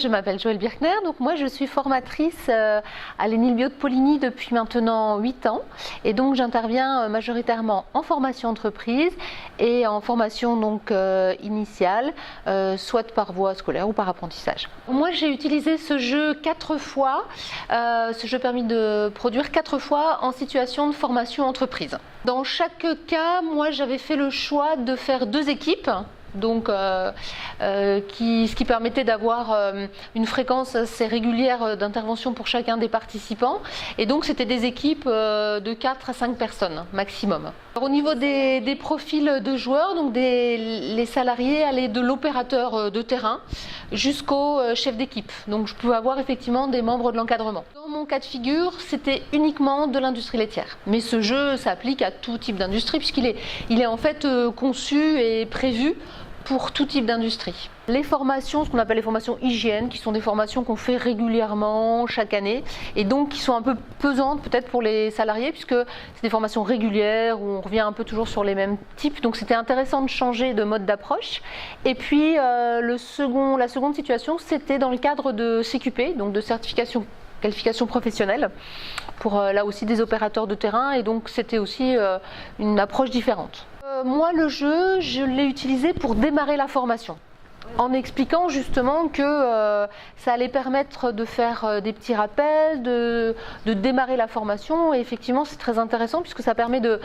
je m'appelle Joëlle Birkner, donc moi je suis formatrice à l'ENIL Bio de Poligny depuis maintenant 8 ans et donc j'interviens majoritairement en formation entreprise et en formation donc initiale, soit par voie scolaire ou par apprentissage. Moi j'ai utilisé ce jeu 4 fois, ce jeu permis de produire 4 fois en situation de formation entreprise. Dans chaque cas, moi j'avais fait le choix de faire 2 équipes. Donc, ce qui permettait d'avoir une fréquence assez régulière d'intervention pour chacun des participants. Et donc, c'était des équipes de 4 à 5 personnes maximum. Alors, au niveau des profils de joueurs, donc les salariés allaient de l'opérateur de terrain jusqu'au chef d'équipe. Donc, je pouvais avoir effectivement des membres de l'encadrement. Dans mon cas de figure, c'était uniquement de l'industrie laitière. Mais ce jeu s'applique à tout type d'industrie puisqu'il est en fait conçu et prévu pour tout type d'industrie. Les formations, ce qu'on appelle les formations hygiène, qui sont des formations qu'on fait régulièrement chaque année et donc qui sont un peu pesantes peut-être pour les salariés puisque c'est des formations régulières où on revient un peu toujours sur les mêmes types. Donc c'était intéressant de changer de mode d'approche. Et puis la seconde situation, c'était dans le cadre de CQP, donc de certification qualification professionnelle pour là aussi des opérateurs de terrain et donc c'était aussi une approche différente. Moi le jeu, je l'ai utilisé pour démarrer la formation en expliquant justement que ça allait permettre de faire des petits rappels, de démarrer la formation et effectivement c'est très intéressant puisque ça permet de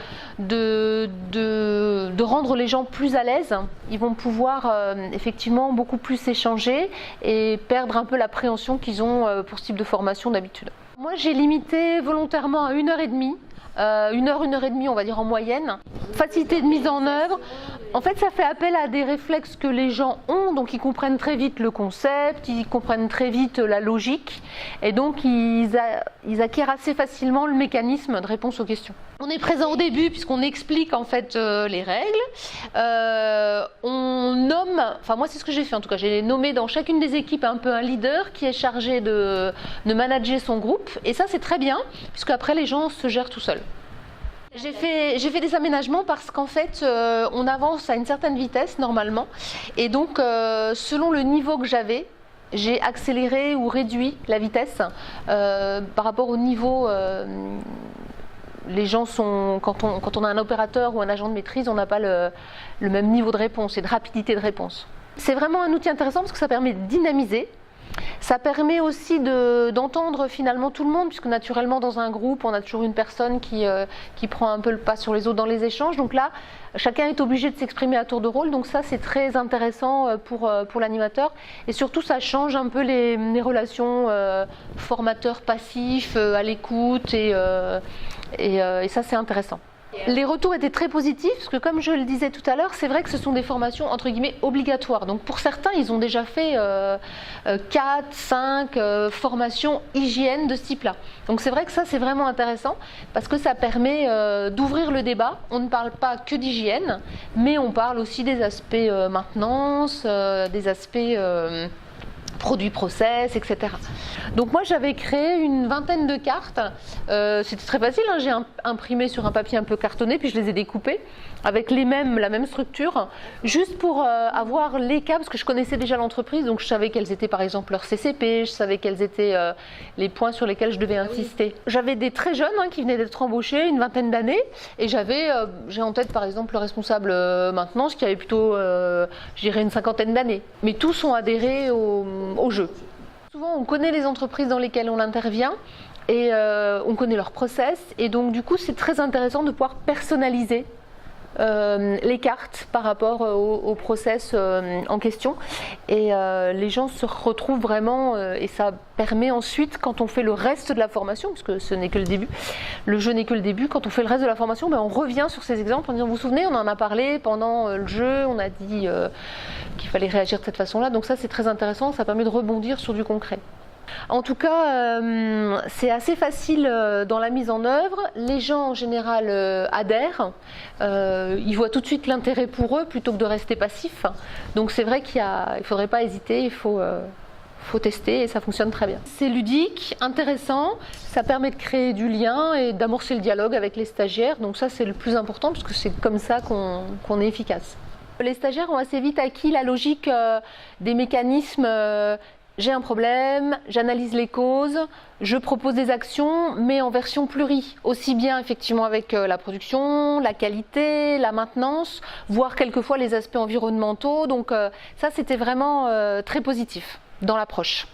rendre les gens plus à l'aise. Ils vont pouvoir effectivement beaucoup plus échanger et perdre un peu l'appréhension qu'ils ont pour ce type de formation d'habitude. Moi j'ai limité volontairement à 1h30. 1h et demie on va dire en moyenne. Facilité de mise en œuvre, en fait ça fait appel à des réflexes que les gens ont, donc ils comprennent très vite le concept, ils comprennent très vite la logique et donc ils acquièrent assez facilement le mécanisme de réponse aux questions. On est présent au début puisqu'on explique en fait les règles, on nomme, enfin moi c'est ce que j'ai fait en tout cas, j'ai nommé dans chacune des équipes un peu un leader qui est chargé de manager son groupe et ça c'est très bien puisque après les gens se gèrent tout seuls. J'ai fait des aménagements parce qu'en fait on avance à une certaine vitesse normalement et donc selon le niveau que j'avais, j'ai accéléré ou réduit la vitesse par rapport au niveau. Les gens sont, quand on a un opérateur ou un agent de maîtrise, on n'a pas le même niveau de réponse et de rapidité de réponse. C'est vraiment un outil intéressant parce que ça permet de dynamiser. Ça permet aussi d'entendre finalement tout le monde, puisque naturellement dans un groupe, on a toujours une personne qui prend un peu le pas sur les autres dans les échanges. Donc là, chacun est obligé de s'exprimer à tour de rôle. Donc ça, c'est très intéressant pour l'animateur. Et surtout, ça change un peu les relations formateur-passif, à l'écoute. Et ça, c'est intéressant. Les retours étaient très positifs parce que comme je le disais tout à l'heure, c'est vrai que ce sont des formations entre guillemets obligatoires. Donc pour certains, ils ont déjà fait 4, 5 formations hygiène de ce type-là. Donc c'est vrai que ça c'est vraiment intéressant parce que ça permet d'ouvrir le débat. On ne parle pas que d'hygiène, mais on parle aussi des aspects maintenance, des aspects produits process, etc. Donc moi j'avais créé une vingtaine de cartes, c'était très facile, hein. J'ai imprimé sur un papier un peu cartonné puis je les ai découpées avec la même structure, juste pour avoir les cas, parce que je connaissais déjà l'entreprise, donc je savais quels étaient par exemple leurs CCP, je savais quels étaient les points sur lesquels je devais insister. J'avais des très jeunes qui venaient d'être embauchés, une vingtaine d'années, et j'ai en tête par exemple le responsable maintenance qui avait plutôt, je dirais, une cinquantaine d'années. Mais tous ont adhéré au jeu. Souvent on connaît les entreprises dans lesquelles on intervient, et on connaît leur process, et donc du coup c'est très intéressant de pouvoir personnaliser les cartes par rapport au process en question et les gens se retrouvent vraiment et ça permet ensuite quand on fait le reste de la formation, parce que ce n'est que le début, le jeu n'est que le début, quand on fait le reste de la formation, on revient sur ces exemples en disant vous vous souvenez on en a parlé pendant le jeu, on a dit qu'il fallait réagir de cette façon-là, donc ça c'est très intéressant, ça permet de rebondir sur du concret. En tout cas, c'est assez facile dans la mise en œuvre. Les gens en général adhèrent. Ils voient tout de suite l'intérêt pour eux plutôt que de rester passifs. Donc c'est vrai qu'il ne faudrait pas hésiter, il faut tester et ça fonctionne très bien. C'est ludique, intéressant, ça permet de créer du lien et d'amorcer le dialogue avec les stagiaires. Donc ça c'est le plus important parce que c'est comme ça qu'on est efficace. Les stagiaires ont assez vite acquis la logique des mécanismes j'ai un problème, j'analyse les causes, je propose des actions, mais en version aussi bien effectivement avec la production, la qualité, la maintenance, voire quelquefois les aspects environnementaux. Donc ça, c'était vraiment très positif dans l'approche.